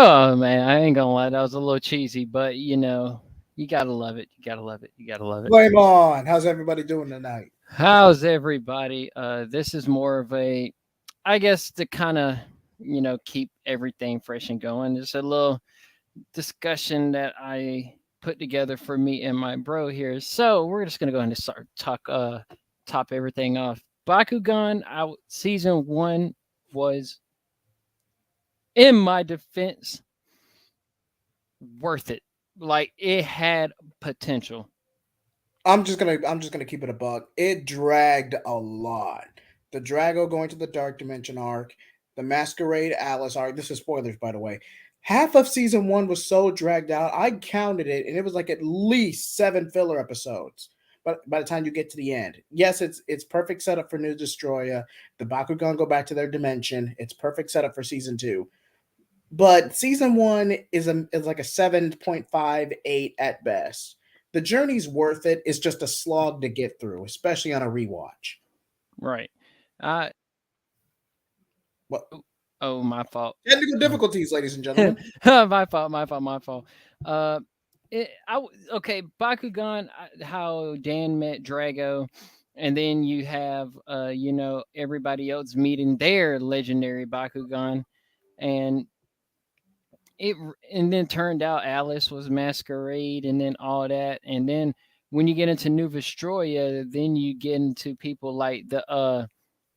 Oh man, I ain't gonna lie, that was a little cheesy, but you gotta love it. You gotta love it. You gotta love it. Flame on. How's everybody doing tonight? How's everybody? This is more of a, I guess, to kind of keep everything fresh and going. Just a little discussion that I put together for me and my bro here. So we're just gonna go ahead and start top everything off. Bakugan out season one was, in my defense, worth it. Like it had potential. I'm just gonna keep it a buck. It dragged a lot. The Drago going to the Dark Dimension arc, the Masquerade Alice arc. This is spoilers, by the way. Half of season one was so dragged out. I counted it, and it was like at least 7 filler episodes. But by the time you get to the end, yes, it's perfect setup for New Destroyer. The Bakugan go back to their dimension. It's perfect setup for season two. But season one is like a 7.58 at best. The journey's worth it. It's just a slog to get through, especially on a rewatch. Right. Uh What oh, my fault. technical difficulties, ladies and gentlemen? My fault, my fault, my fault. Uh, okay, Bakugan. How Dan met Drago, and then you have everybody else meeting their legendary Bakugan, and and then turned out Alice was Masquerade, and then all that, and then when you get into New Vestroya, then you get into people like the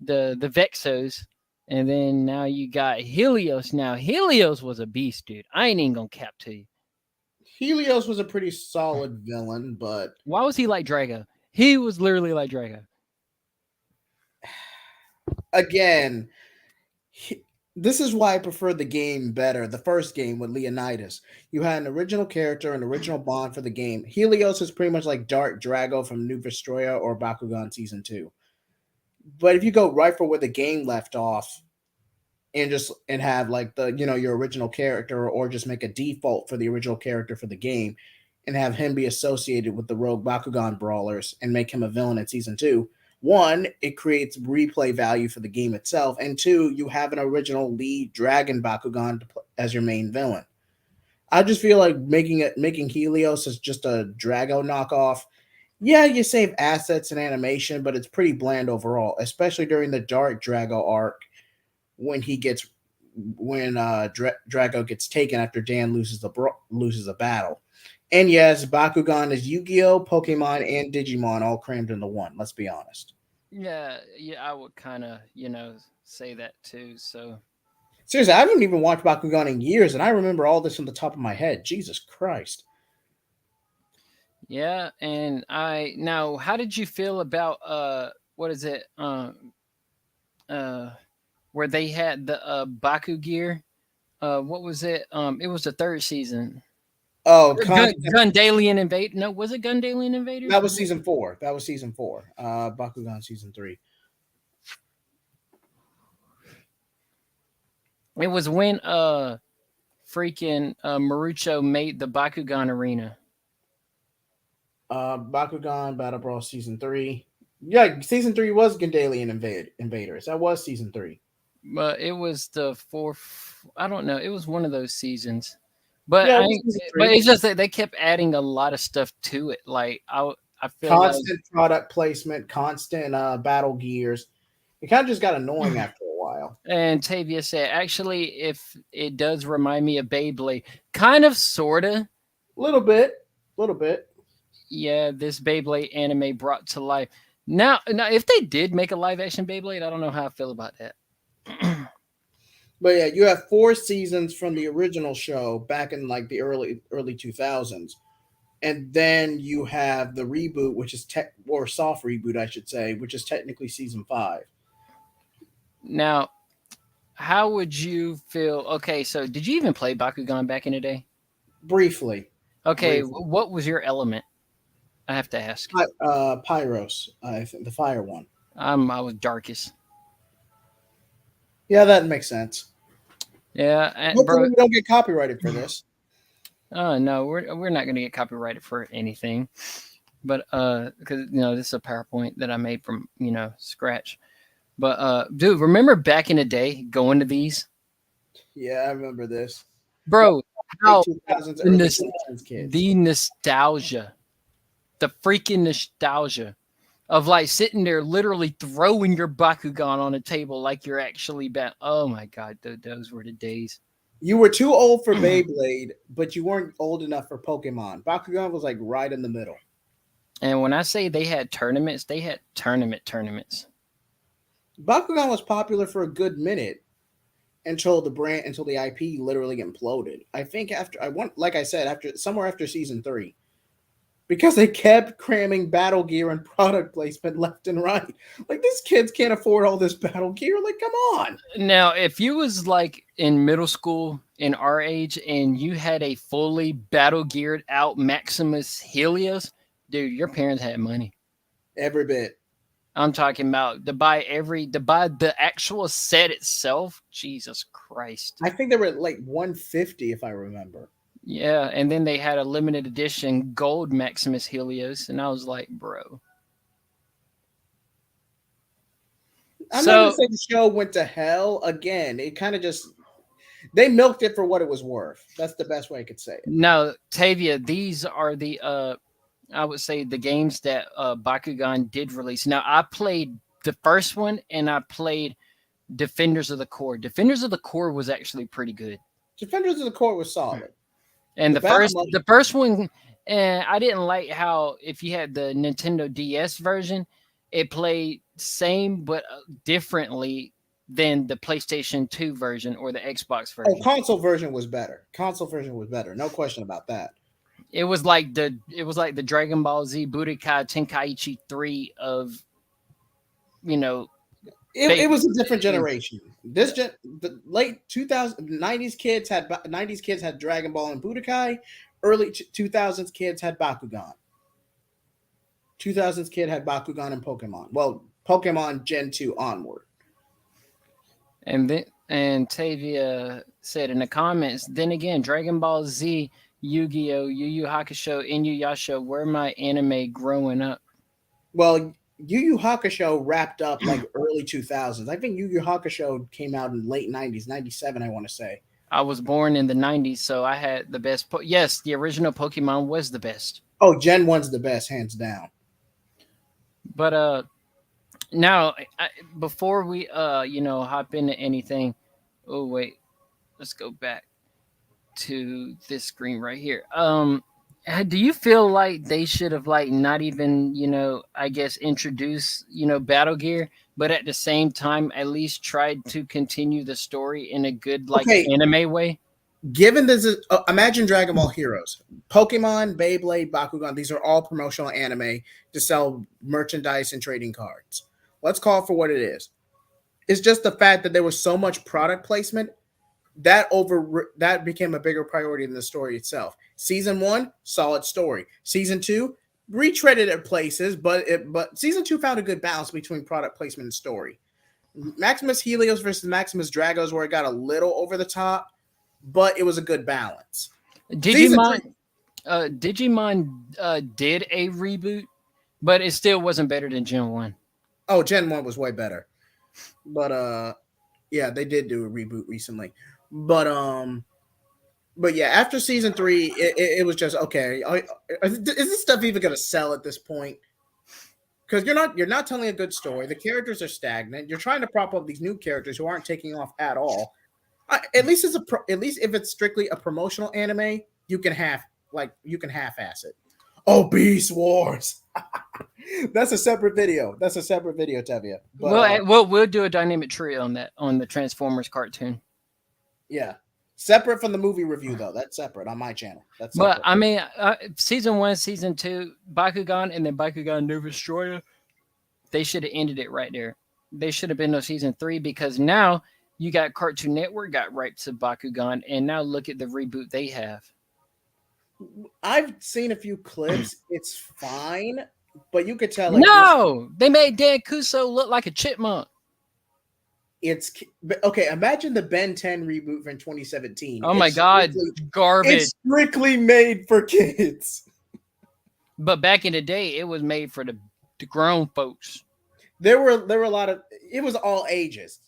Vexos, and then now you got Helios. Now Helios was a beast, dude. I ain't even gonna cap to you. Helios was a pretty solid villain, but Why was he like Drago? He was literally like Drago. again, this is why I prefer the game better. The first game with Leonidas, you had an original character, an original bond for the game. Helios is pretty much like Dark Drago from New Vestroya or Bakugan Season 2. But if you go right for where the game left off, and have like the your original character, or just make a default for the original character for the game and have him be associated with the rogue Bakugan brawlers and make him a villain in season 2, one, it creates replay value for the game itself, and two, you have an original lead dragon Bakugan as your main villain. I just feel like making Helios as just a Drago knockoff. Yeah, you save assets and animation, but it's pretty bland overall, especially during the Dark Drago arc when he gets when Drago gets taken after Dan loses a battle. And yes, Bakugan is Yu-Gi-Oh, Pokemon, and Digimon all crammed into one. Let's be honest. Yeah, yeah, I would kind of say that too. So Seriously, I haven't even watched Bakugan in years, and I remember all this from the top of my head. Jesus Christ. yeah, and I now, how did you feel about what is it uh where they had the Baku gear? What was it? It was the third season. Oh, Gundalian Invade. No, was it Gundalian Invaders? that was season four. That was season four. Bakugan season three. It was when freaking Marucho made the Bakugan arena. Bakugan Battle Brawl season three. Yeah, season three was Gandalian Invaders. That was season three. But it was the fourth. I don't know. It was one of those seasons. But Yeah, I, it was season but three. it's just that they kept adding a lot of stuff to it. Like I feel like, Constant product placement, constant battle gears. It kind of just got annoying after a while. and Tavia said, actually, if it does remind me of Beyblade, kind of, sorta. Little bit, little bit. Yeah, this Beyblade anime brought to life. Now, if they did make a live action Beyblade, I don't know how I feel about that. But yeah, you have 4 seasons from the original show back in like the early 2000s. And then you have the reboot, which is or soft reboot, I should say, which is technically season 5. Now, how would you feel? Okay, so did you even play Bakugan back in the day? Briefly, Okay, briefly. what was your element? I have to ask. Pyros, I think the fire one. I was darkest. Yeah, that makes sense. Yeah, Hopefully, bro. we don't get copyrighted for this. Oh no, we're not gonna get copyrighted for anything. But because this is a PowerPoint that I made from scratch. But dude, remember back in the day going to these? Yeah, I remember this. Well, bro. late How 2000s, the, early nos- 2000s kids. the nostalgia, the freaking nostalgia of like sitting there, literally throwing your Bakugan on a table like you're actually bet. Oh my god, those were the days. You were too old for Beyblade, but you weren't old enough for Pokemon. Bakugan was like right in the middle. And when I say they had tournaments, they had tournaments. Bakugan was popular for a good minute until the IP literally imploded. I think after I want like I said after somewhere after season 3 because they kept cramming battle gear and product placement left and right. Like these kids can't afford all this battle gear. Like come on. Now, if you was like in middle school in our age and you had a fully battle geared out Maximus Helios, dude, your parents had money. Every bit. I'm talking about to buy the actual set itself. Jesus Christ. I think they were at like 150 if I remember. Yeah, and then they had a limited edition gold Maximus Helios, and I was like, bro. I'm not gonna So say the show went to hell again. It kind of just they milked it for what it was worth. That's the best way I could say it. now, Tavia, these are the I would say the games that Bakugan did release. Now, I played the first one, and I played Defenders of the Core. Defenders of the Core was actually pretty good. Defenders of the Court was solid. And The battle mode, the first one, and I didn't like how if you had the Nintendo DS version, it played same but differently than the PlayStation 2 version or the Xbox oh, version. console version was better. Console version was better. No question about that. It was like the Dragon Ball Z Budokai Tenkaichi 3 of, you know, It ba- was a different generation. The late 2000s kids had 90s kids had Dragon Ball and Budokai. Early 2000s kids had Bakugan. 2000s kid had Bakugan and Pokemon. Well, Pokemon Gen 2 onward. and then and Tavia said in the comments, then again, Dragon Ball Z, Yu-Gi-Oh, Yu Yu Hakusho, Inuyasha were my anime growing up. Well, Yu Yu Hakusho wrapped up like early 2000s. I think Yu Yu Hakusho came out in late 90s, 97 I want to say. I was born in the 90s, so I had the best. Yes, the original Pokemon was the best. Oh, Gen 1's the best hands down. But now before we hop into anything, oh wait, let's go back to this screen right here. Do you feel like they should have like not even I guess introduce Battle Gear, but at the same time at least tried to continue the story in a good like Okay, anime way? given this is imagine Dragon Ball Heroes, Pokemon, Beyblade, Bakugan, these are all promotional anime to sell merchandise and trading cards. Let's call it for what it is. It's just the fact that there was so much product placement that became a bigger priority than the story itself. Season 1, solid story. Season 2, retreaded at places, but season 2 found a good balance between product placement and story. Maximus Helios versus Maximus Dragos where it got a little over the top, but it was a good balance. Season Digimon 3, Digimon did a reboot, but it still wasn't better than Gen 1. oh, Gen 1 was way better. But yeah, they did do a reboot recently. But but yeah, after season 3, it was just okay. Is this stuff even going to sell at this point? Because you're not telling a good story. The characters are stagnant. You're trying to prop up these new characters who aren't taking off at all. At least at least if it's strictly a promotional anime, you can half-ass it. Oh, Beast Wars. That's a separate video. That's a separate video, Tevia. But We'll do a dynamic trio on that on the Transformers cartoon. yeah, separate from the movie review though. That's separate on my channel. That's But separate. I mean, season 1, season 2, Bakugan, and then Bakugan New Destroyer, they should have ended it right there. They should have been no season 3 because now you got Cartoon Network got rights to Bakugan, and now look at the reboot they have. I've seen a few clips. It's fine, but you could tell like this. No, they made Dan Kuso look like a chipmunk. It's okay. Imagine the Ben 10 reboot from 2017. Oh my god, garbage. It's strictly made for kids. But back in the day, it was made for the grown folks. There were a lot of it was all ages.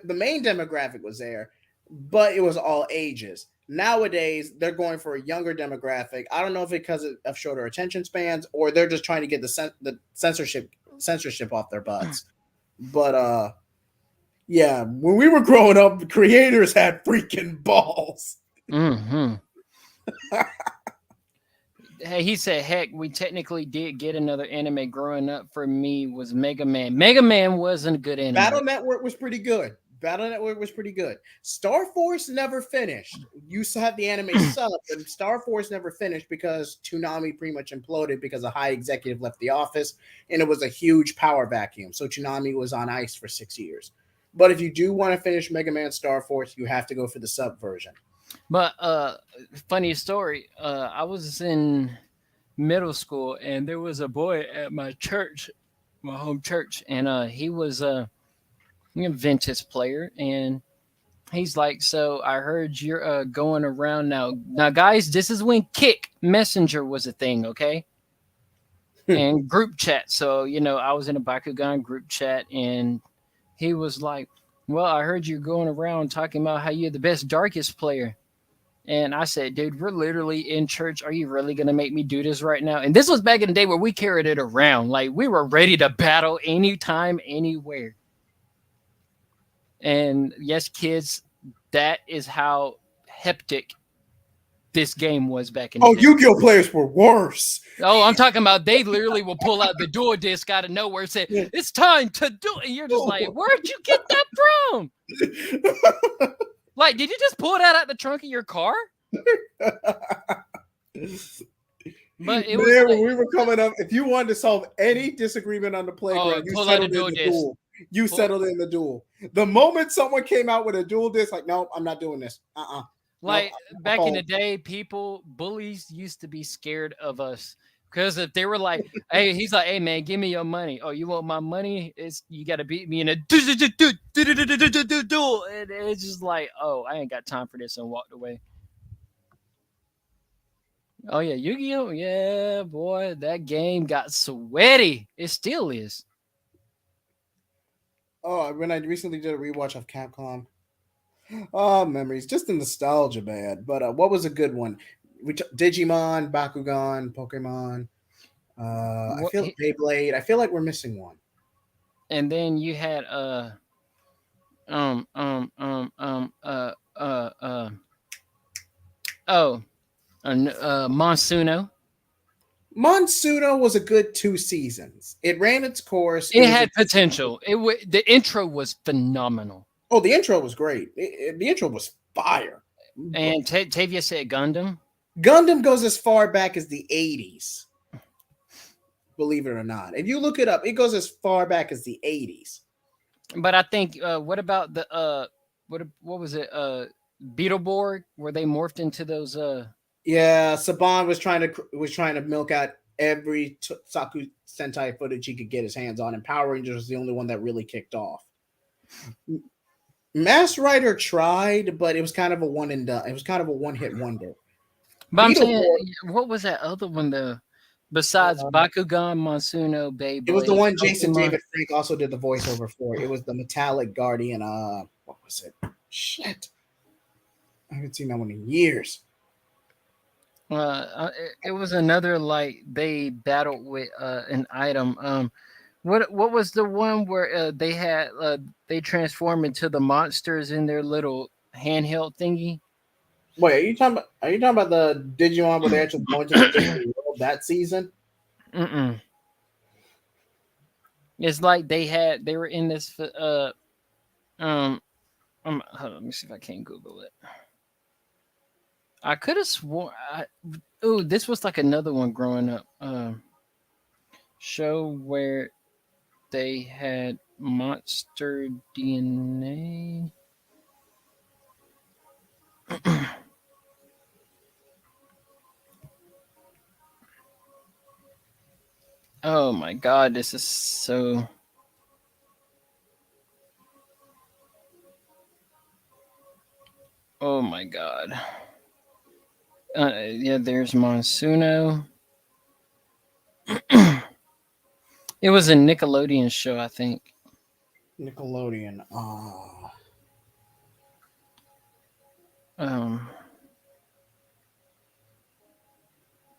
The main demographic was there, but it was all ages. Nowadays, they're going for a younger demographic. I don't know if it's because of shorter attention spans or they're just trying to get the censorship off their butts. But yeah, when we were growing up, the creators had freaking balls. Hmm. Hey, he said, "Heck, we technically did get another anime growing up. For me, was Mega Man. Mega Man wasn't a good anime. Battle Network was pretty good. Battle Network was pretty good. Star Force never finished. Used to have the anime sub, but Star Force never finished because Toonami pretty much imploded because a high executive left the office, and it was a huge power vacuum. So Toonami was on ice for 6 years. But if you do want to finish Mega Man Star Force, you have to go for the sub version. But funny story. I was in middle school, and there was a boy at my church, my home church, and he was a Ventus player, and he's like, "So I heard you're going around now. Now, guys, this is when Kick Messenger was a thing, okay? And group chat. So I was in a Bakugan group chat, and he was like, "Well, I heard you going around talking about how you're the best darkest player." And I said, "Dude, we're literally in church. Are you really gonna make me do this right now?" And this was back in the day where we carried it around, like we were ready to battle anytime, anywhere. And yes, kids, that is how hectic this game was back in the Oh, day. Yu-Gi-Oh players were worse. Oh, I'm talking about they literally will pull out the dual disc out of nowhere and say, "It's time to do it." And you're just like, "Where'd you get that from? Like, did you just pull that out the trunk of your car?" But it was Man, like, when we were coming up, if you wanted to solve any disagreement on the "Oh, playground, you pull out a settled in dual the disc." duel. You Pull, settled in the duel. The moment someone came out with a dual disc, like, no, I'm not doing this. Nope, like I back in the fold. day, bullies used to be scared of us because if they were like, "Hey," he's like, "Hey man, give me your money." "Oh, you want my money? It's you got to beat me in a duel." And it's just like, "Oh, I ain't got time for this," and walked away. Oh yeah, Yu-Gi-Oh! Yeah, boy, that game got sweaty. It still is. Oh, when I recently did a rewatch of Capcom, oh, memories, just the nostalgia, man. But what was a good one? Digimon, Bakugan, Pokemon. I What? feel Beyblade. I feel like we're missing one. And then you had um um um um uh uh uh oh Monsuno. Monsuno was a good 2 seasons. It ran its course. It It was a had potential. The intro was phenomenal. Oh, the intro was great. The intro was fire. And Tavia said Gundam, Gundam goes as far back as the 80s, believe it or not. If you look it up, it goes as far back as the 80s. but I think what about the what was it Beetleborg where they morphed into those Yeah, Saban was trying to milk out every Saku Sentai footage he could get his hands on, and Power Rangers was the only one that really kicked off. Mass Rider tried, but it was kind of a one and done. It was kind of a one hit wonder. But I'm saying, Beetleborg, what was that other one though? Besides uh, Bakugan, Monsuno, it was the Beyblade, one Jason Pokemon, David Frank also did the voiceover for. It was the Metallic Guardian. What was it? Shit, I haven't seen that one in years. it was another like they battled with an item. What was the one where they transform into the monsters in their little handheld thingy? Wait, are you talking about the Digimon where they actually go into the digital world that season? Mm-mm. It's like they were in this um hold on, let me see if I can Google it. I could have sworn. Oh, this was like another one growing up. Show where they had monster DNA. Oh my god, this is so. Oh my god. Yeah, there's Monsuno. It was a Nickelodeon show, I think. Nickelodeon. Um,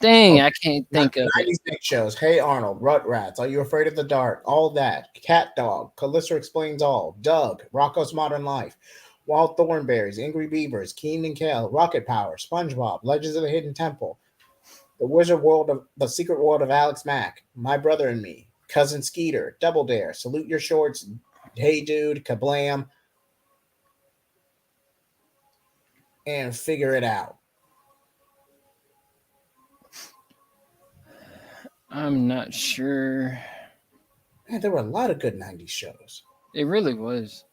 Dang, Okay. I can't think of it. 96 shows. Hey Arnold, Rugrats, Are You Afraid of the Dark? All that. Cat Dog, Callisto Explains All, Doug, Rocco's Modern Life, Wild Thornberries, Angry Beavers, Keen and Kel, Rocket Power, SpongeBob, Legends of the Hidden Temple, The Secret World of Alex Mack, My Brother and Me, Cousin Skeeter, Double Dare, Salute Your Shorts, Hey Dude, Kablam, and Figure It Out. I'm not sure. Man, there were a lot of good 90s shows. It really was.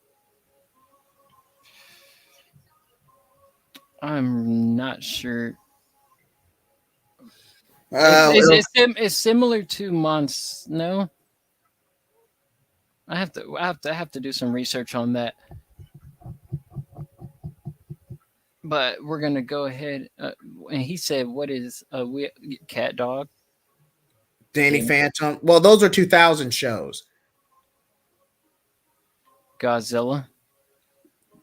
I'm not sure. It'll It's similar to Mons. No, I have to do some research on that. But we're gonna go ahead. And he said, "What is we cat dog?" Danny Danny Phantom. Well, those are 2000 shows. Godzilla,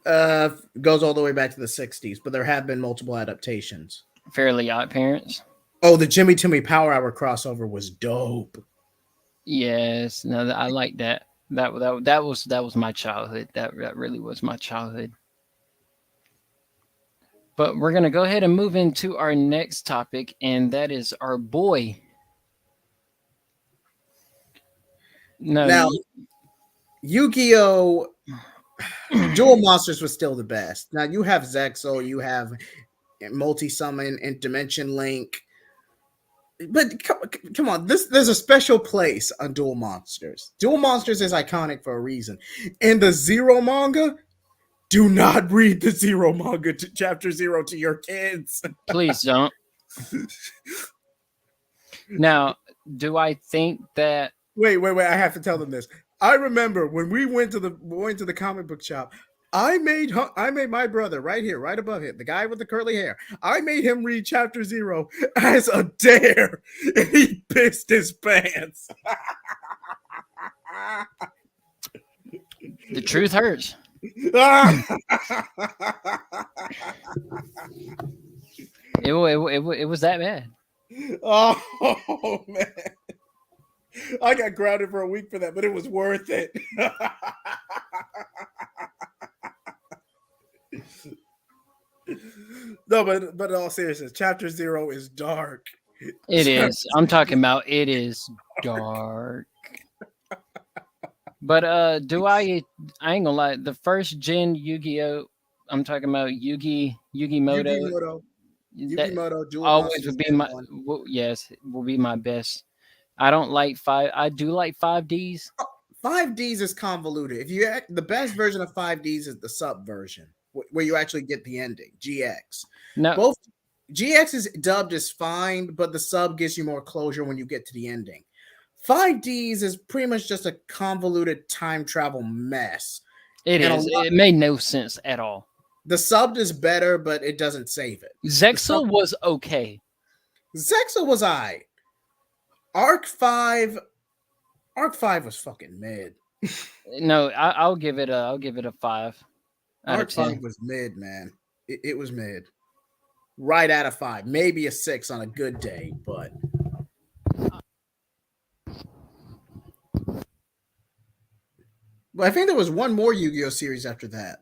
Uh, Goes all the way back to the 60s, but there have been multiple adaptations. Fairly Odd Parents. Oh, the Jimmy Timmy Power Hour crossover was dope. Yes, no, I like that. That was my childhood. That really was my childhood. But we're gonna go ahead and move into our next topic, and that is our boy. No, Now, Yu-Gi-Oh! Dual Monsters was still the best. Now you have Zexal, you have Multi Summon and Dimension Link, but come on, there's a special place on Dual Monsters. Dual Monsters is iconic for a reason. In the Zero manga, do not read the Zero manga to chapter 0 to your kids. please don't. Now, do I think that Wait! I have to tell them this. I remember when we went to the comic book shop. I made my brother right here, right above him, the guy with the curly hair. I made him read chapter 0 as a dare, and he pissed his pants. the truth hurts? It was that bad. Oh man, I got grounded for a week for that, but it was worth it. No, but in all seriousness, chapter 0 is dark. It is. I'm talking about it is dark. But I ain't gonna lie, the first gen Yu-Gi-Oh! I'm talking about Yugi Moto. Yugimoto, That Yugimoto, Dual always Monsters would be Gen my 1. yes, will be my best. I don't like five. I do like 5Ds. 5Ds is convoluted. The best version of 5Ds is the sub version, where you actually get the ending, GX. No, Both GX is dubbed as fine, but the sub gives you more closure when you get to the ending. 5Ds is pretty much just a convoluted time travel mess. it And a is. lot It made no sense at all. the subbed is better, but it doesn't save it. The sub Zexel was okay. Zexa was I. Arc 5 Arc 5 was fucking mid. No, I'll give it a 5 out of Arc 5 10. was mid, man. It was mid. Right out of 5. Maybe a 6 on a good day, but I think there was one more Yu-Gi-Oh series after that.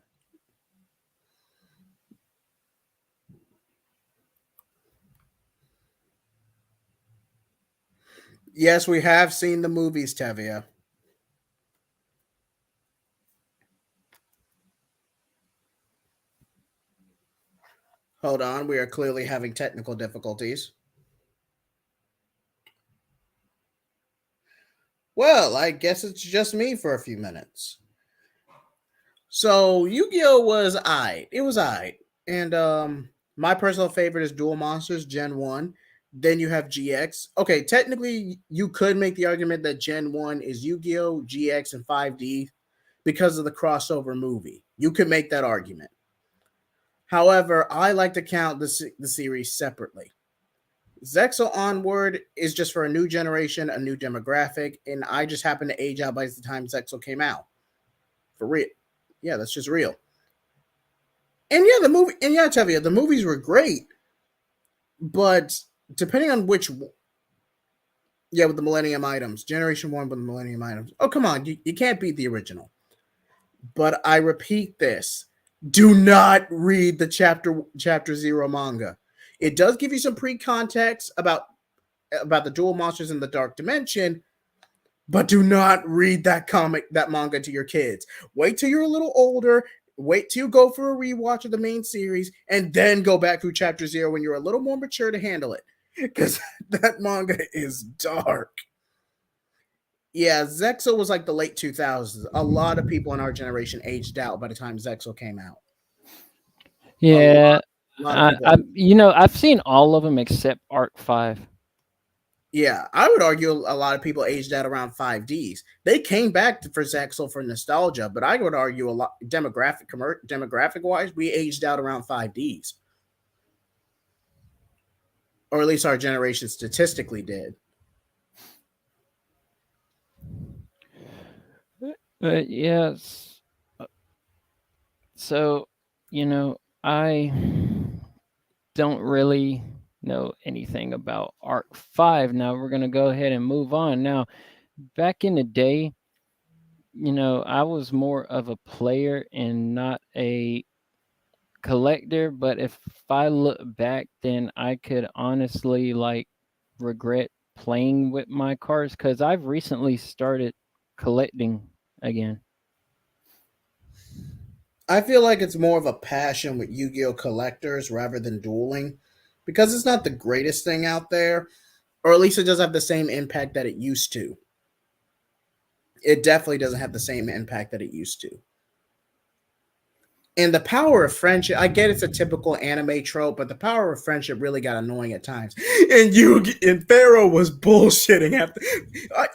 Yes, we have seen the movies, Tevia. Hold on, we are clearly having technical difficulties. Well, I guess it's just me for a few minutes. So Yu-Gi-Oh was I. It was I. And my personal favorite is Dual Monsters Gen 1. Then you have GX. Okay, technically you could make the argument that Gen 1 is Yu-Gi-Oh, GX and 5D because of the crossover movie. You could make that argument. However, I like to count the series separately. Zexel Onward is just for a new generation, a new demographic, and I just happened to age out by the time Zexel came out. For real. Yeah, that's just real. And yeah, the movie, and yeah, Tevia, the movies were great, but depending on which, yeah, with the Millennium items, Generation One with the Millennium items. Oh, come on, you can't beat the original. But I repeat this: do not read the chapter zero manga. It does give you some pre context about the dual monsters in the Dark Dimension, but do not read that manga to your kids. Wait till you're a little older. Wait till you go for a rewatch of the main series, and then go back through chapter zero when you're a little more mature to handle it. Because that manga is dark. Yeah, Zexo was like the late 2000s. A lot of people in our generation aged out by the time Zexo came out. Yeah, A lot of people. I've seen all of them except Arc 5. Yeah, I would argue a lot of people aged out around 5Ds. They came back for Zexel for nostalgia, but I would argue a lot demographic wise, we aged out around 5Ds, or at least our generation statistically did. But yes, uh, so I don't really know anything about Arc 5. Now we're going to go ahead and move on. Now, back in the day, I was more of a player and not a collector, but if I look back, then I could honestly like regret playing with my cards cuz I've recently started collecting again. I feel like it's more of a passion with Yu-Gi-Oh collectors rather than dueling, because it's not the greatest thing out there, or at least it doesn't have the same impact that it used to. It definitely doesn't have the same impact that it used to. And the power of friendship, I get it's a typical anime trope, but the power of friendship really got annoying at times. And Pharaoh was bullshitting after.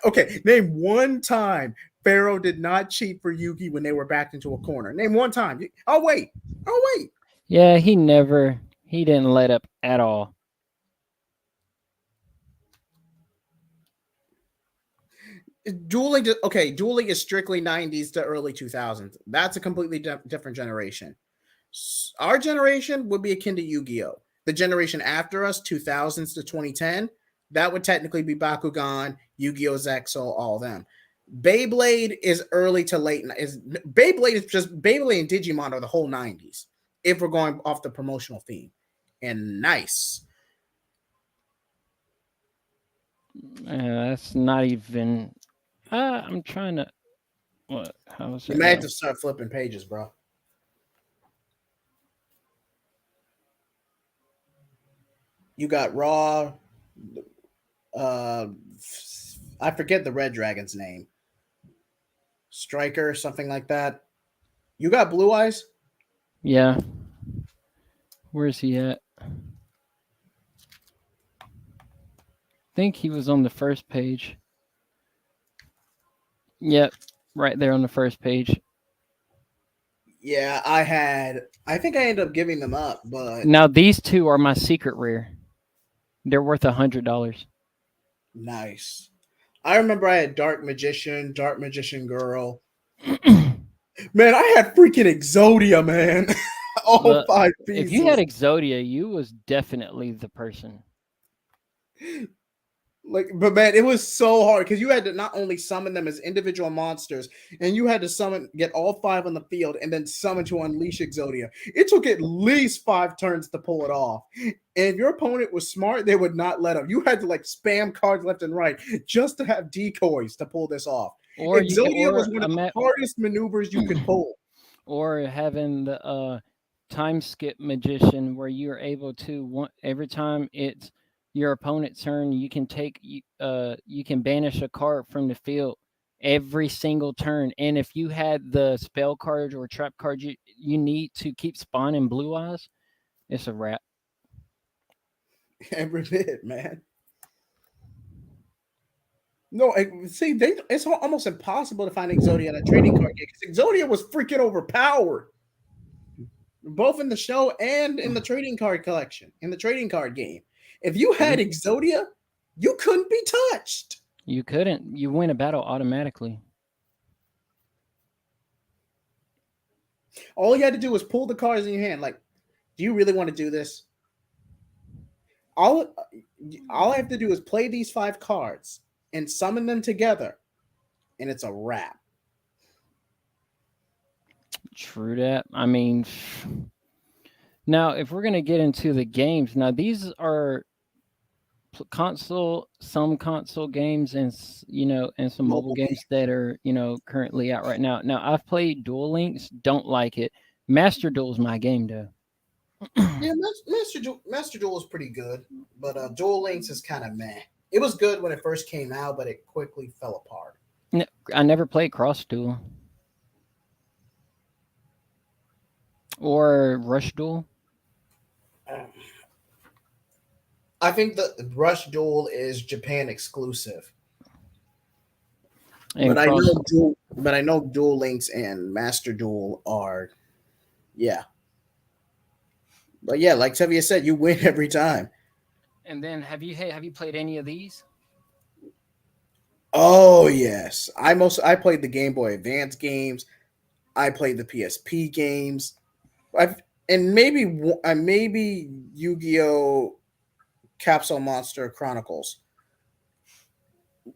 Okay, name one time Pharaoh did not cheat for Yugi when they were backed into a corner. Name one time. Oh wait. Oh wait. Yeah, he didn't let up at all. Dueling is strictly 90s to early 2000s. That's a completely different generation. Our generation would be akin to Yu-Gi-Oh. The generation after us, 2000s to 2010, that would technically be Bakugan, Yu-Gi-Oh, Zexal, all of them. Beyblade is early to late. Is Beyblade is just Beyblade and Digimon are the whole 90s. If we're going off the promotional theme, and nice. That's not even I'm trying to what how's You it may have go? to start flipping pages, bro. You got Raw. Uh, I forget the Red Dragon's name. Striker, something like that. You got Blue Eyes. Yeah, where's he at? Think he was on the first page. Yep, right there on the first page. Yeah, I had. I think I ended up giving them up, but Now these two are my secret rare. They're worth $100. nice. I remember I had Dark Magician Girl. Man, I had freaking Exodia, man. All Well, five if you had pieces. Exodia, you was definitely the person. Like, but man, it was so hard because you had to not only summon them as individual monsters, and you had to get all five on the field, and then summon to unleash Exodia. It took at least 5 turns to pull it off. And if your opponent was smart, they would not let them. You had to like spam cards left and right just to have decoys to pull this off. Or you can, Exodia was or one of I'm the at, hardest maneuvers you could pull. or having the time skip magician where you're able to every time it's your opponent's turn, you can you can banish a card from the field every single turn. And if you had the spell card or trap card you need to keep spawning blue eyes, it's a wrap. Every bit, man. No, see, it's almost impossible to find Exodia in a trading card game because Exodia was freaking overpowered, both in the show and in the trading card collection, in the trading card game. If you had True. Exodia, you couldn't be touched. You couldn't. You win a battle automatically. All you had to do was pull the cards in your hand. Like, do you really want to do this? All All I have to do is play these 5 cards and summon them together, and it's a wrap. True that. I mean, now if we're gonna get into the games, now these are console, some console games, and and some mobile Mobile game. games that are currently out right now. Now I've played Duel Links, don't like it. Master Duel's my game though. Yeah, Master Duel is pretty good, but Duel Links is kind of meh. It was good when it first came out, but it quickly fell apart. I never played Cross Duel or Rush Duel Um, I think the Rush Duel is Japan exclusive, and Cross. But I know Duel Links and Master Duel are, yeah. But yeah, like Tevia said, you win every time. And then have you played any of these? Oh yes, I played the Game Boy Advance games. I played the PSP games. I've and maybe Yu-Gi-Oh! Capsule Monster Chronicles.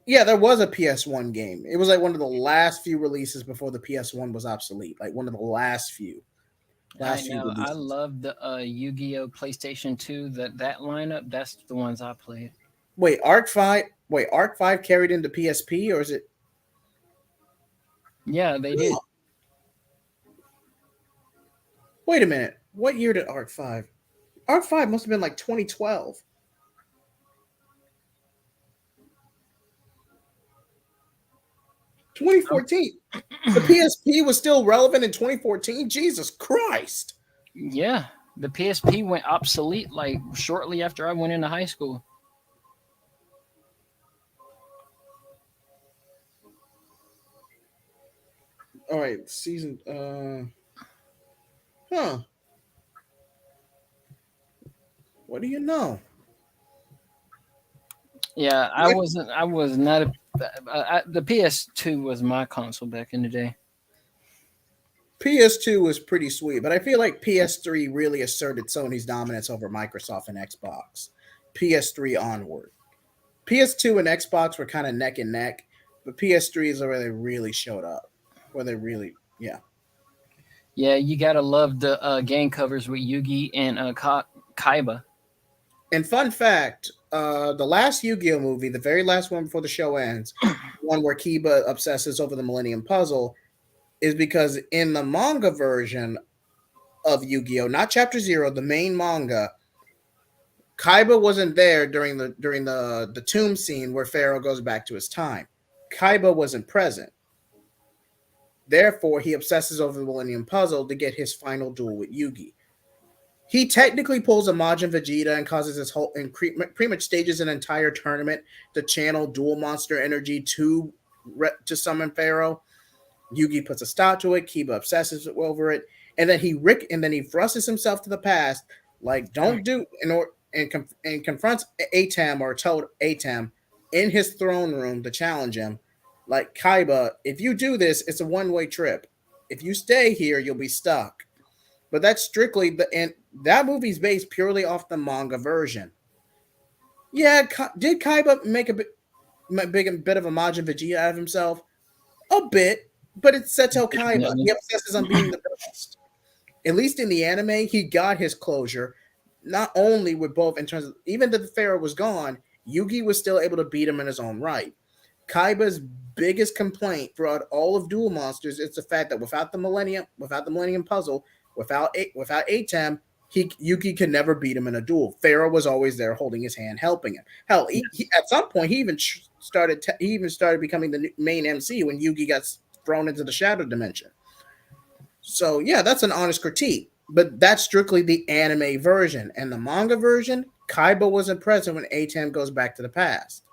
Yeah, there was a PS1 game. It was like one of the last few releases before the PS1 was obsolete. Like one of the I last few know. I releases. love the Yu-Gi-Oh! PlayStation 2. That lineup. That's the ones I played. Wait, Arc 5. Wait, Arc 5 carried into PSP or is it? Yeah, they did. No. Wait a minute. What year did Arc 5? Arc 5 must have been like 2012. 2014. The PSP was still relevant in 2014. Jesus Christ. Yeah, the PSP went obsolete like shortly after I went into high school. All right, season huh. What do you know? Yeah, I Like wasn't. I was not a. The PS2 was my console back in the day. PS2 was pretty sweet, but I feel like PS3 really asserted Sony's dominance over Microsoft and Xbox. PS3 onward. PS2 and Xbox were kind of neck and neck, but PS3 is where they really showed up. Where they really, yeah. Yeah, you gotta love the game covers with Yugi and Kaiba. And fun fact, the last Yu-Gi-Oh movie, the very last one before the show ends, one where Kiba obsesses over the Millennium Puzzle, is because in the manga version of Yu-Gi-Oh, not Chapter Zero, the main manga, Kaiba wasn't there during the tomb scene where Pharaoh goes back to his time. Kaiba wasn't present. Therefore, he obsesses over the Millennium Puzzle to get his final duel with Yugi. He technically pulls a Majin Vegeta and causes his whole and pretty much stages an entire tournament to channel dual monster energy to summon Pharaoh. Yugi puts a stop to it. Kiba obsesses over it, and then he thrusts himself to the past, like don't do in or and confronts Atam or told Atam in his throne room to challenge him. Like Kaiba, if you do this, it's a one-way trip. If you stay here, you'll be stuck. But that's strictly the and that movie's based purely off the manga version. Yeah, did Kaiba make a bit of a Majin Vegeta out of himself? A bit, but it's Seto Kaiba. Definitely. He obsesses on being the best. At least in the anime, he got his closure. Not only with both in terms of even that the Pharaoh was gone, Yugi was still able to beat him in his own right. Kaiba's biggest complaint throughout all of Duel Monsters is the fact that without the Millennium Puzzle, without Atem, Yugi could never beat him in a duel. Pharaoh was always there, holding his hand, helping him. Hell, at some point he even started becoming the main MC when Yugi got thrown into the Shadow Dimension. So yeah, that's an honest critique. But that's strictly the anime version. And the manga version, Kaiba wasn't present when Atem goes back to the past.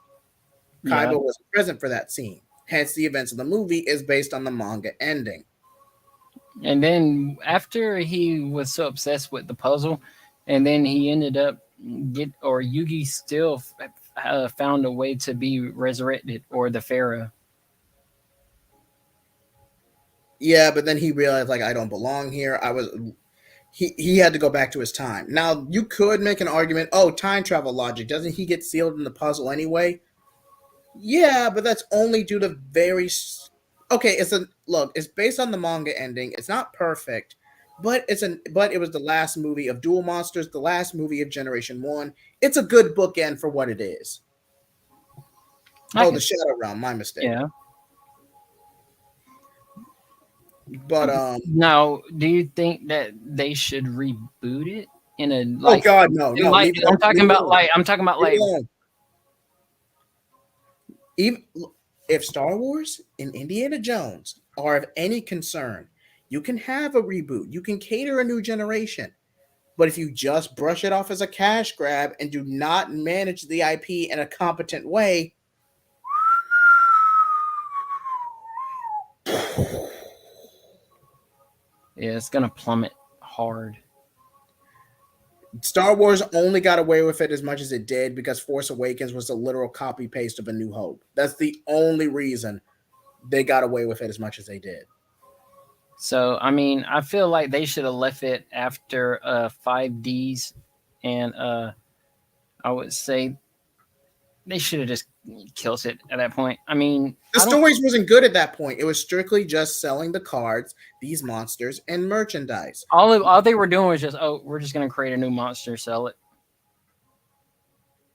Yeah, Kaiba wasn't present for that scene. Hence, the events of the movie is based on the manga ending. and then after he was so obsessed with the puzzle, and then he ended up Yugi still found a way to be resurrected, or the Pharaoh. Yeah, but then he realized like I don't belong here. he had to go back to his time. Now you could make an argument, oh, time travel logic. Doesn't he get sealed in the puzzle anyway? Yeah, but that's only due to okay. It's a look. It's based on the manga ending. It's not perfect, but it was the last movie of Duel Monsters, the last movie of Generation One. It's a good bookend for what it is. I Oh, the can, Shadow Realm. My mistake. yeah. But Now, do you think that they should reboot it in a oh like, God, no, in no. like Leave it alone. I'm talking about Leave it like alone. Even if Star Wars and Indiana Jones are of any concern, you can have a reboot. You can cater a new generation. But if you just brush it off as a cash grab and do not manage the IP in a competent way, yeah, it's gonna plummet hard. Star Wars only got away with it as much as it did because Force Awakens was a literal copy paste of A New Hope. That's the only reason they got away with it as much as they did. So I mean, I feel like they should have left it after 5Ds, and I would say they should have just killed it at that point. I mean, The I don't. stories wasn't good at that point. It was strictly just selling the cards, these monsters, and merchandise. All they were doing was just, oh, we're just gonna create a new monster, sell it.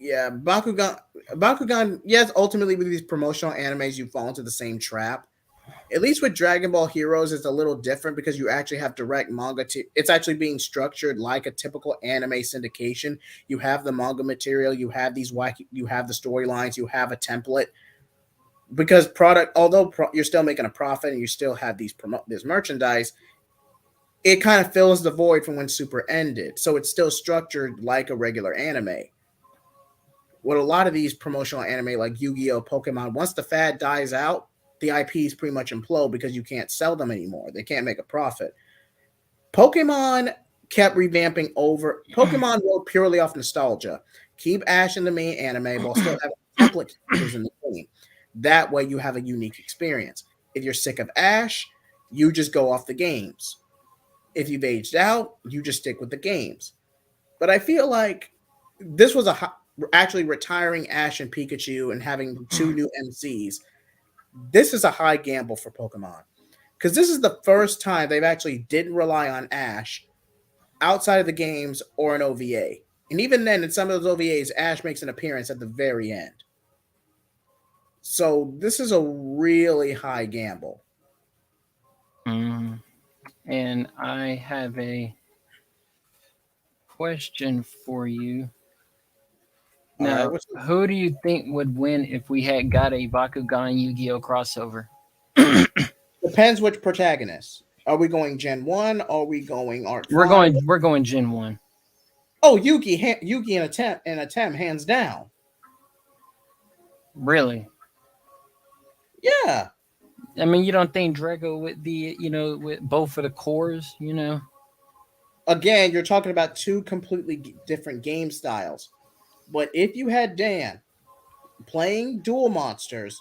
Yeah, Bakugan. Yes, ultimately with these promotional animes, you fall into the same trap. At least with Dragon Ball Heroes, it's a little different because you actually have direct manga. It's actually being structured like a typical anime syndication. You have the manga material, you have these wacky, you have the storylines, you have a template. Because you're still making a profit and you still have this merchandise, it kind of fills the void from when Super ended. So it's still structured like a regular anime. With a lot of these promotional anime like Yu-Gi-Oh, Pokemon, once the fad dies out, the IPs pretty much implode because you can't sell them anymore. They can't make a profit. Pokemon kept revamping over. Pokemon rode purely off nostalgia. Keep Ash in the main anime while still having template characters in the game. That way you have a unique experience. If you're sick of Ash, you just go off the games. If you've aged out, you just stick with the games. But I feel like this was actually retiring Ash and Pikachu and having two new MCs. This is a high gamble for Pokemon because this is the first time they've actually didn't rely on Ash outside of the games or an OVA. And even then, in some of those OVAs, Ash makes an appearance at the very end. So this is a really high gamble. Mm. And I have a question for you. All right, Now, who do you think would win if we had got a Bakugan Yu-Gi-Oh crossover? depends which protagonist. Are we going Gen 1? Are we going Art We're 5? going we're going Gen 1. Oh, Yugi and a Tem, hands down. Really? Yeah. I mean, you don't think Draco would be, with both of the cores, Again, you're talking about two completely different game styles. But if you had Dan playing Duel Monsters,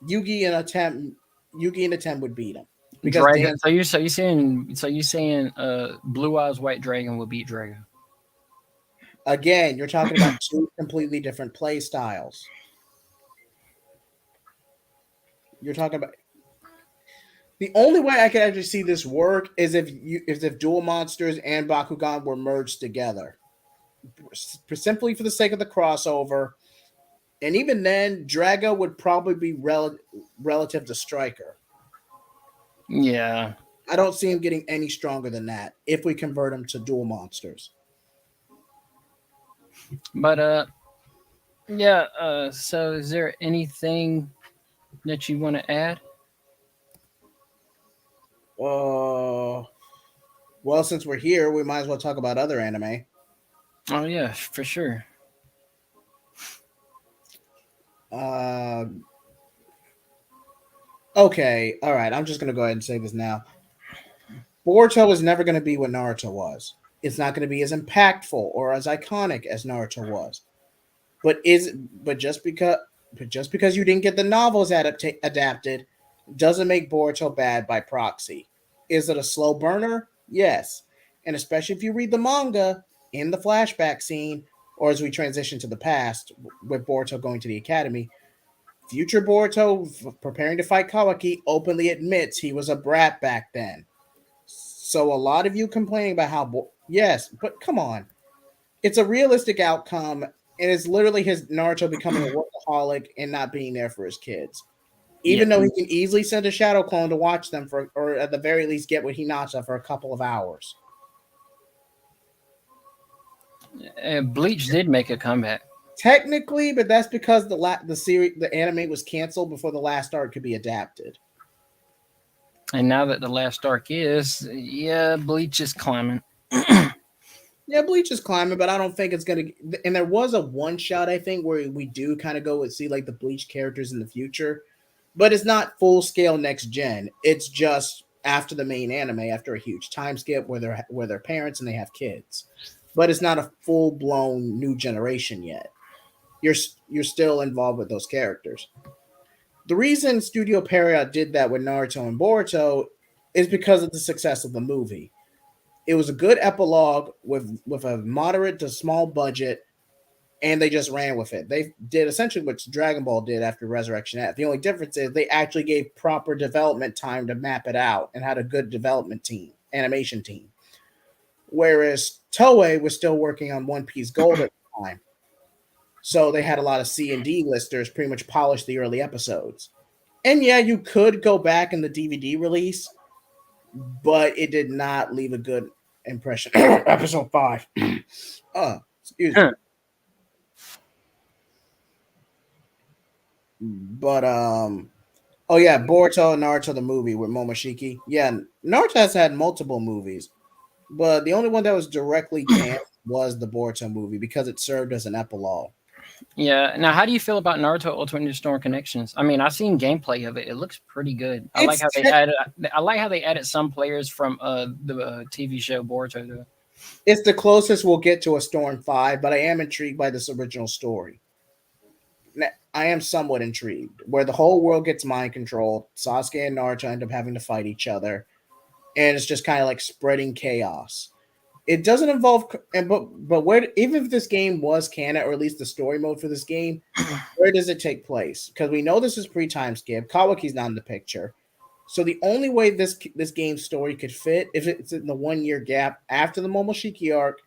Yugi and Atem would beat him because Dragon. Dan. So you saying Blue Eyes White Dragon will beat Drago? Again, you're talking about two completely different play styles. You're talking about the only way I could actually see this work is if Duel Monsters and Bakugan were merged together, simply for the sake of the crossover. And even then, Drago would probably be relative to Striker. Yeah, I don't see him getting any stronger than that if we convert him to Duel Monsters. but yeah. So is there anything that you want to add? Uh, well, since we're here, we might as well talk about other anime. Oh yeah, for sure. Uh, okay, all right. I'm just gonna go ahead and say this now. Boruto is never gonna be what Naruto was. It's not gonna be as impactful or as iconic as Naruto was. But is but just because you didn't get the novels adapted doesn't make Boruto bad by proxy. Is it a slow burner? Yes. And especially if you read the manga in the flashback scene, or as we transition to the past with Boruto going to the academy, future Boruto, preparing to fight Kawaki, openly admits he was a brat back then. So a lot of you complaining about how, yes, but come on, it's a realistic outcome, and it's literally his Naruto becoming a workaholic and not being there for his kids. Yeah. Even though he can easily send a shadow clone to watch them for, or at the very least get with Hinata for a couple of hours. Bleach did make a comeback. Technically, but that's because the series, the anime was canceled before the last arc could be adapted. And now that the last arc is, yeah, Bleach is climbing. Yeah, Bleach is climbing, but I don't think it's gonna. And there was a one shot I think where we do kind of go and see like the Bleach characters in the future, but it's not full scale next gen. It's just after the main anime, after a huge time skip where they're parents and they have kids, but it's not a full blown new generation yet. You're you're still involved with those characters. The reason Studio Pierrot did that with Naruto and Boruto is because of the success of the movie. It was a good epilogue with a moderate to small budget, and they just ran with it. They did essentially what Dragon Ball did after Resurrection F. The only difference is they actually gave proper development time to map it out and had a good development team, animation team. Whereas Toei was still working on One Piece Gold at the time, so they had a lot of C and D listers pretty much polish the early episodes. And yeah, you could go back in the DVD release, but it did not leave a good impression. Episode 5. Excuse me. But oh yeah, Boruto and Naruto the movie with Momoshiki. Yeah, Naruto has had multiple movies, but the only one that was directly canon was the Boruto movie because it served as an epilogue. Yeah. Now, how do you feel about Naruto Ultimate Ninja Storm Connections? I mean, I've seen gameplay of it. It looks pretty good. I like It's how they added. I like how they added some players from the TV show Boruto to it. it's the closest we'll get to a Storm 5, but I am intrigued by this original story. I am somewhat intrigued, where the whole world gets mind controlled. Sasuke and Naruto end up having to fight each other, and it's just kind of like spreading chaos. It doesn't involve, and but where even if this game was canon, or at least the story mode for this game, where does it take place? Because we know this is pre-time skip. Kawaki's not in the picture, so the only way this game's story could fit if it's in the 1 year gap after the Momoshiki arc,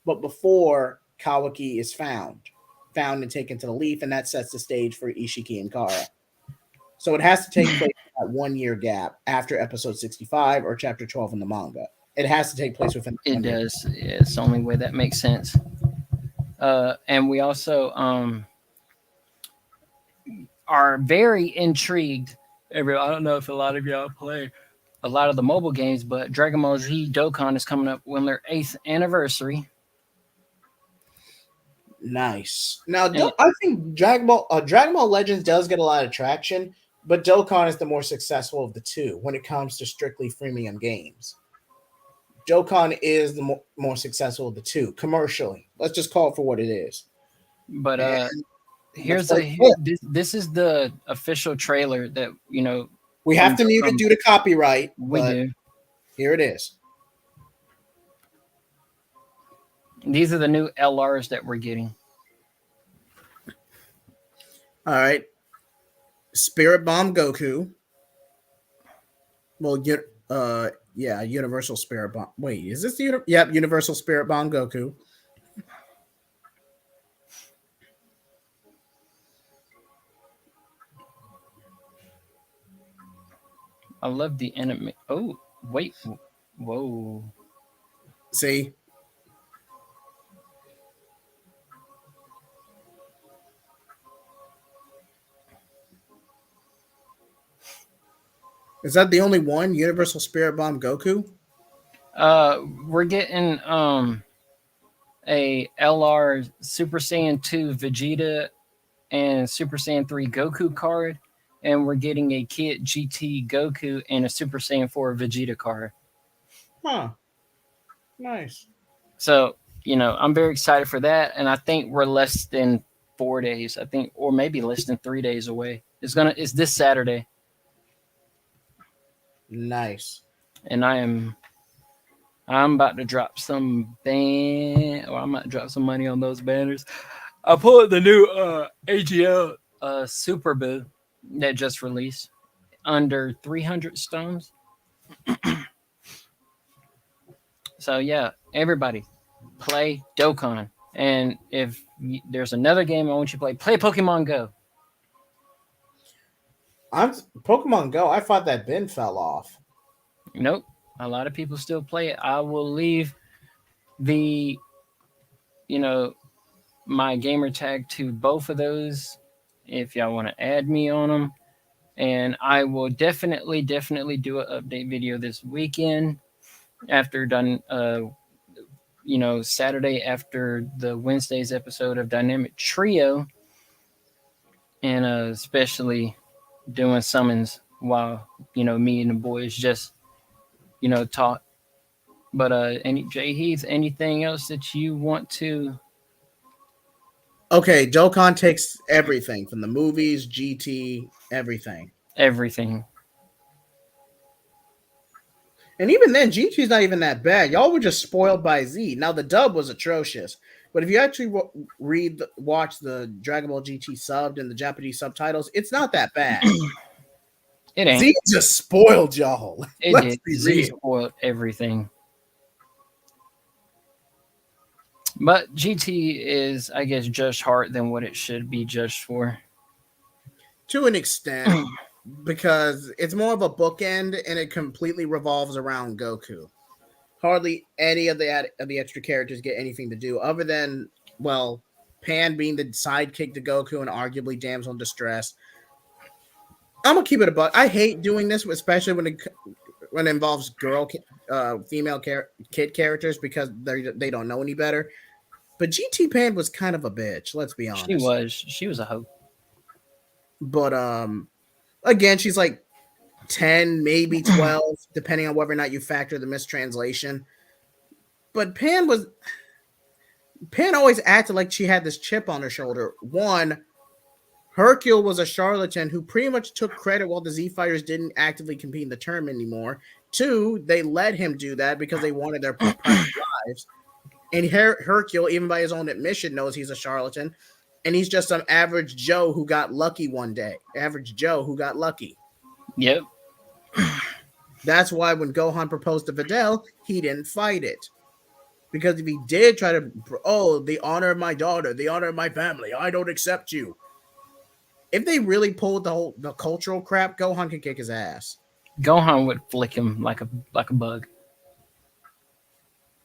but before Kawaki is found and taken to the Leaf, and that sets the stage for Ishiki and Kara. So it has to take place in that 1 year gap after episode 65 or chapter 12 in the manga. It has to take place within It 1 year. does. Yeah, it's the only way that makes sense. And we also are very intrigued. I don't know if a lot of y'all play a lot of the mobile games, but Dragon Ball Z Dokkan is coming up on their 8th anniversary. Nice. Now, And I think Dragon Ball Legends does get a lot of traction, but Dokkan is the more successful of the two when it comes to strictly freemium games. Dokkan is the more successful of the two commercially. Let's just call it for what it is. but And the here's first clip, this is the official trailer that we have from to mute it due to copyright, we but do. here it is. These are the new LRs that we're getting. All right, Spirit Bomb Goku. Well, yeah, Universal Spirit Bomb. Wait, is this the yep, Universal Spirit Bomb Goku? I love the enemy. Oh, wait. Whoa. See, is that the only one? Universal Spirit Bomb Goku? Uh, we're getting a LR Super Saiyan 2 Vegeta and Super Saiyan 3 Goku card, and we're getting a Kit GT Goku and a Super Saiyan 4 Vegeta card. Huh. Nice. So, I'm very excited for that, and I think we're less than 4 days. I think, or maybe less than 3 days away. It's this Saturday, Nice. and I am I'm about to drop some or I'm about to drop some money on those banners. I pulled the new AGL Super Boo that just released under 300 stones. So yeah, everybody play Dokkan. And if there's another game I want you to play Pokemon Go. I'm Pokemon Go. I thought that bin fell off. Nope, a lot of people still play it. I will leave the you know my gamer tag to both of those if y'all want to add me on them. And I will definitely do an update video this weekend after done Saturday after the Wednesday's episode of Dynamic Trio, and especially doing summons while me and the boys just talk. But any Jay Heath, anything else that you want to? Okay, Dokkan takes everything from the movies, GT, everything. Everything. And even then, GT's not even that bad. Y'all were just spoiled by Z. Now the dub was atrocious, but if you actually watch the Dragon Ball GT subbed and the Japanese subtitles, it's not that bad. It ain't. Z just spoiled y'all. It Let's did. be Z real. spoiled everything. But GT is, I guess, judged hard than what it should be judged for. To an extent, because it's more of a bookend and it completely revolves around Goku. Hardly any of the extra characters get anything to do other than, well, Pan being the sidekick to Goku and arguably damsel in distress. I'm gonna keep it a buck. I hate doing this, especially when it involves female kid characters because they don't know any better. But GT Pan was kind of a bitch. Let's be She honest. was. She was a hoe. But again, she's like 10, maybe 12, depending on whether or not you factor the mistranslation. But Pan always acted like she had this chip on her shoulder. One, Hercule was a charlatan who pretty much took credit while the Z Fighters didn't actively compete in the tournament anymore. Two, they let him do that because they wanted their private lives. And Hercule, even by his own admission, knows he's a charlatan. And he's just some average Joe who got lucky one day. Average Joe who got lucky. Yep. That's why when Gohan proposed to Videl, he didn't fight it. Because if he did try to, the honor of my daughter, the honor of my family, I don't accept you. If they really pulled the cultural crap, Gohan could kick his ass. Gohan would flick him like a bug.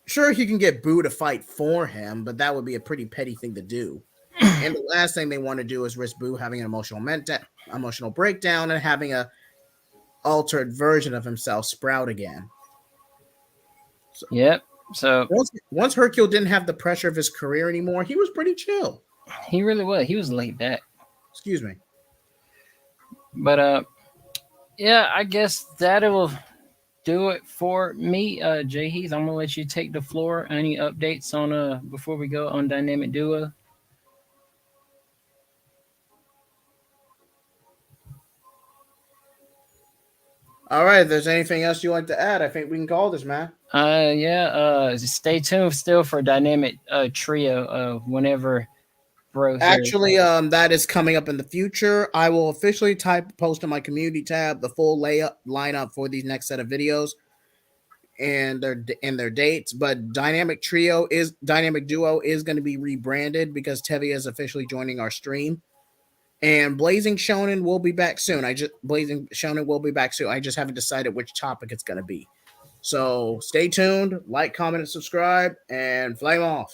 Sure, he can get Boo to fight for him, but that would be a pretty petty thing to do. And the last thing they want to do is risk Boo having an emotional breakdown and having a altered version of himself sprout again. So, Yep. So once Hercule didn't have the pressure of his career anymore, he was pretty chill. he really was. He was laid back. Excuse me. But yeah, I guess that'll do it for me, Jay Heath. I'm gonna let you take the floor. Any updates on before we go on Dynamic Duo? All right, if there's anything else you like to add, I think we can call this, man. Yeah, stay tuned still for Dynamic Trio whenever bro here. Actually, that is coming up in the future. I will officially post on my community tab the full lineup for these next set of videos and their dates. But Dynamic Duo is going to be rebranded because Tevia is officially joining our stream. And Blazing Shonen will be back soon. I just haven't decided which topic it's going to be. So stay tuned, like, comment, and subscribe, and flame off.